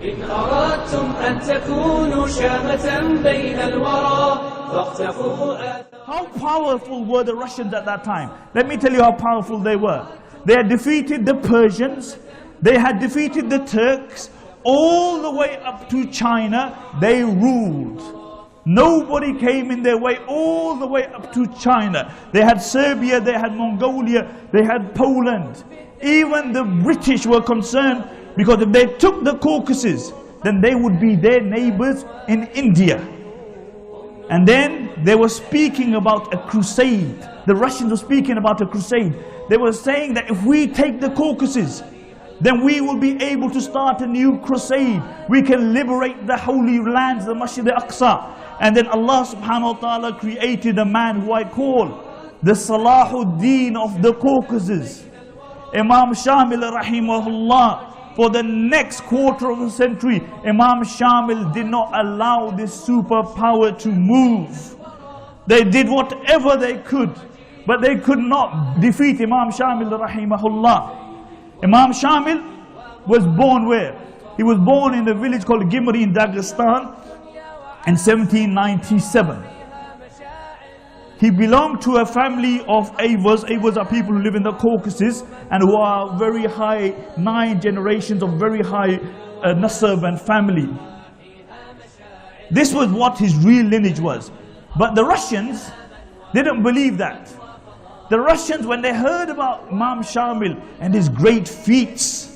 إن أردتم أن تكونوا شامة بين الورى فاختفوا. How powerful were the Russians at that time? Let me tell you how powerful they were. They had defeated the Persians, they had defeated the Turks, all the way up to China, they ruled. Nobody came in their way, all the way up to China. They had Serbia, they had Mongolia, they had Poland. Even the British were concerned, because if they took the Caucasus, then they would be their neighbors in India. And then they were speaking about a crusade. The Russians were speaking about a crusade. They were saying that if we take the Caucasus, then we will be able to start a new crusade. We can liberate the holy lands, the Masjid al-Aqsa. And then Allah subhanahu wa ta'ala created a man who I call the Salahuddin of the Caucasus. Imam Shamil rahimahullah. For the next quarter of a century, Imam Shamil did not allow this superpower to move. They did whatever they could, but they could not defeat Imam Shamil rahimahullah. Imam Shamil was born where? He was born in a village called Gimri in Dagestan in 1797. He belonged to a family of Avars. Avars are people who live in the Caucasus and who are very high, 9 generations of very high nasab and family. This was what his real lineage was. But the Russians didn't believe that. The Russians, when they heard about Imam Shamil and his great feats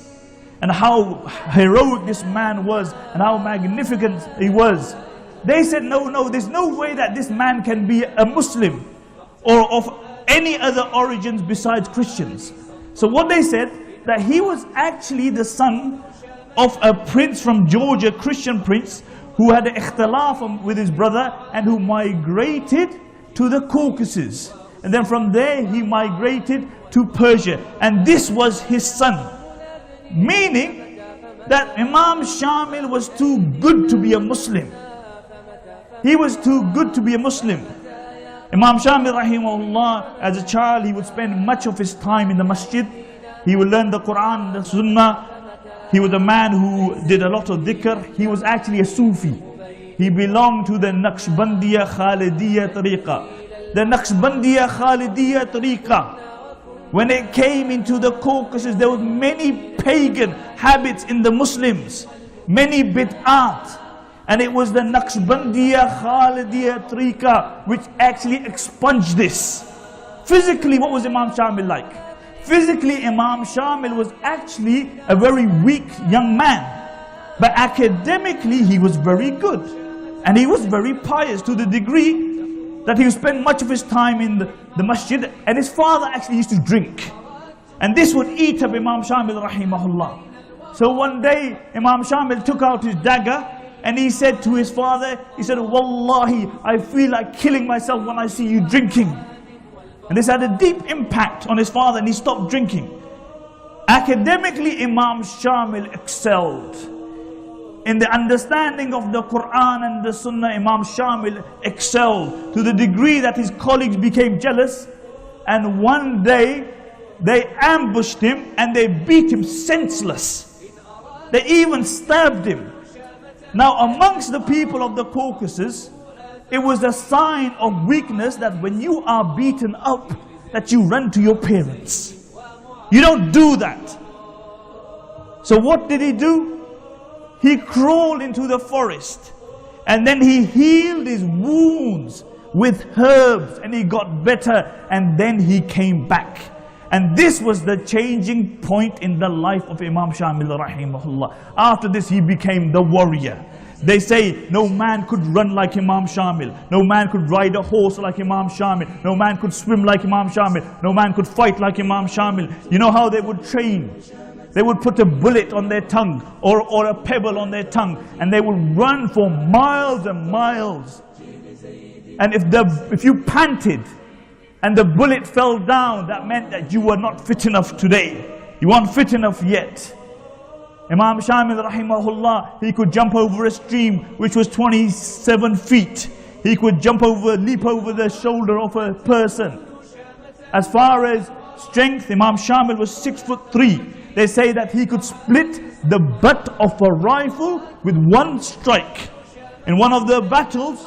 and how heroic this man was and how magnificent he was, they said, no, there's no way that this man can be a Muslim or of any other origins besides Christians. So what they said, that he was actually the son of a prince from Georgia, a Christian prince, who had an ikhtilaf with his brother and who migrated to the Caucasus. And then from there he migrated to Persia. And this was his son. Meaning that Imam Shamil was too good to be a Muslim. He was too good to be a Muslim. Imam Shamil rahimahullah, as a child, he would spend much of his time in the masjid. He would learn the Quran, the Sunnah. He was a man who did a lot of dhikr. He was actually a Sufi. He belonged to the Naqshbandiya Khalidiyya Tariqa. The Naqshbandiya Khalidiyya Tariqa, when it came into the Caucasus, there were many pagan habits in the Muslims, many bid'at. And it was the Naqshbandiya Khalidiyya Tariqa which actually expunged this. Physically, what was Imam Shamil like? Physically, Imam Shamil was actually a very weak young man. But academically, he was very good. And he was very pious to the degree that he would spend much of his time in the masjid. And his father actually used to drink. And this would eat up Imam Shamil rahimahullah. So one day, Imam Shamil took out his dagger and he said to his father, he said, Wallahi, I feel like killing myself when I see you drinking. And this had a deep impact on his father and he stopped drinking. Academically, Imam Shamil excelled. In the understanding of the Quran and the Sunnah, Imam Shamil excelled to the degree that his colleagues became jealous. And one day, they ambushed him and they beat him senseless. They even stabbed him. Now amongst the people of the Caucasus, it was a sign of weakness that when you are beaten up, that you run to your parents. You don't do that. So what did he do? He crawled into the forest and then he healed his wounds with herbs and he got better and then he came back. And this was the changing point in the life of Imam Shamil rahimahullah. After this he became the warrior. They say no man could run like Imam Shamil. No man could ride a horse like Imam Shamil. No man could swim like Imam Shamil. No man could fight like Imam Shamil. You know how they would train? They would put a bullet on their tongue or a pebble on their tongue and they would run for miles and miles. And if you panted and the bullet fell down, that meant that you were not fit enough today. You weren't fit enough yet. Imam Shamil rahimahullah, he could jump over a stream which was 27 feet. He could leap over the shoulder of a person. As far as strength, Imam Shamil was 6'3". They say that he could split the butt of a rifle with one strike. In one of the battles,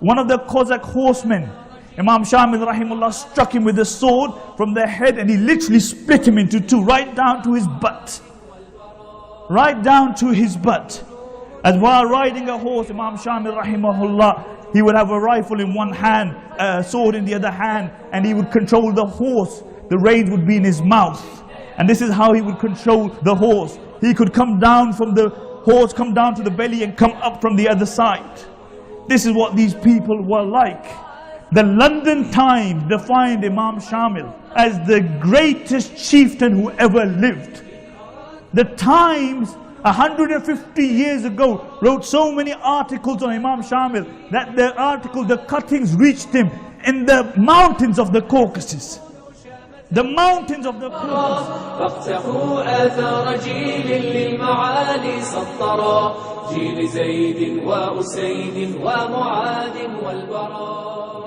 one of the Cossack horsemen, Imam Shamil rahimullah, struck him with a sword from the head, and he literally split him into two, right down to his butt. Right down to his butt. As while riding a horse, Imam Shamil rahimahullah, he would have a rifle in one hand, a sword in the other hand, and he would control the horse. The reins would be in his mouth. And this is how he would control the horse. He could come down from the horse, come down to the belly and come up from the other side. This is what these people were like. The London Times defined Imam Shamil as the greatest chieftain who ever lived. The Times 150 years ago wrote so many articles on Imam Shamil that the cuttings reached him in the mountains of the Caucasus. The mountains of the Caucasus. فافتحوا آثار جيل للمعالي سطرا جيل زيد وأسيد ومعاذ والبراء.